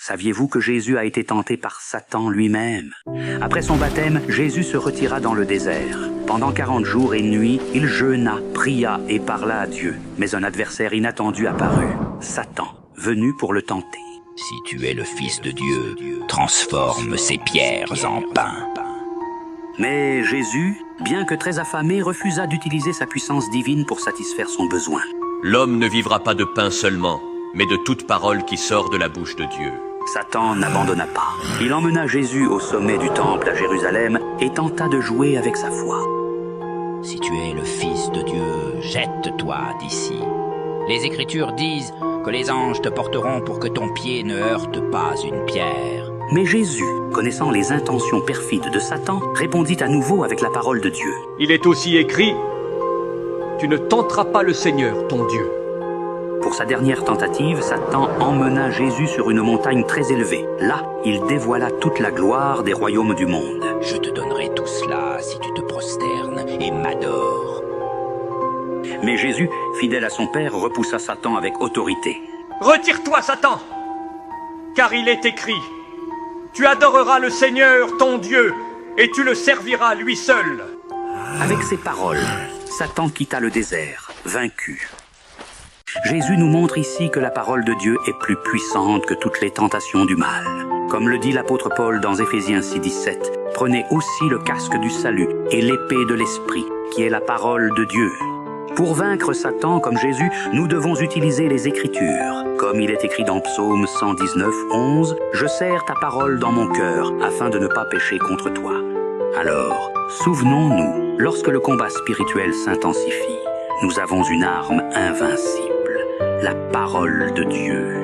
Saviez-vous que Jésus a été tenté par Satan lui-même? Après son baptême, Jésus se retira dans le désert. Pendant 40 jours et nuits, il jeûna, pria et parla à Dieu. Mais un adversaire inattendu apparut, Satan, venu pour le tenter. Si tu es le Fils de Dieu, transforme ces pierres en pain. Mais Jésus, bien que très affamé, refusa d'utiliser sa puissance divine pour satisfaire son besoin. L'homme ne vivra pas de pain seulement, mais de toute parole qui sort de la bouche de Dieu. Satan n'abandonna pas. Il emmena Jésus au sommet du temple à Jérusalem et tenta de jouer avec sa foi. Si tu es le Fils de Dieu, jette-toi d'ici. Les Écritures disent que les anges te porteront pour que ton pied ne heurte pas une pierre. Mais Jésus, connaissant les intentions perfides de Satan, répondit à nouveau avec la parole de Dieu. Il est aussi écrit, « Tu ne tenteras pas le Seigneur, ton Dieu. » Pour sa dernière tentative, Satan emmena Jésus sur une montagne très élevée. Là, il dévoila toute la gloire des royaumes du monde. Je te donnerai tout cela si tu te prosternes et m'adores. Mais Jésus, fidèle à son Père, repoussa Satan avec autorité. « Retire-toi, Satan, car il est écrit, « Tu adoreras le Seigneur, ton Dieu, et tu le serviras lui seul. » Avec ces paroles, Satan quitta le désert, vaincu. Jésus nous montre ici que la parole de Dieu est plus puissante que toutes les tentations du mal. Comme le dit l'apôtre Paul dans Éphésiens 6:17, « Prenez aussi le casque du salut et l'épée de l'Esprit, qui est la parole de Dieu. » Pour vaincre Satan comme Jésus, nous devons utiliser les Écritures. Comme il est écrit dans Psaume 119:11, « Je serre ta parole dans mon cœur, afin de ne pas pécher contre toi. » Alors, souvenons-nous, lorsque le combat spirituel s'intensifie, nous avons une arme invincible, la parole de Dieu.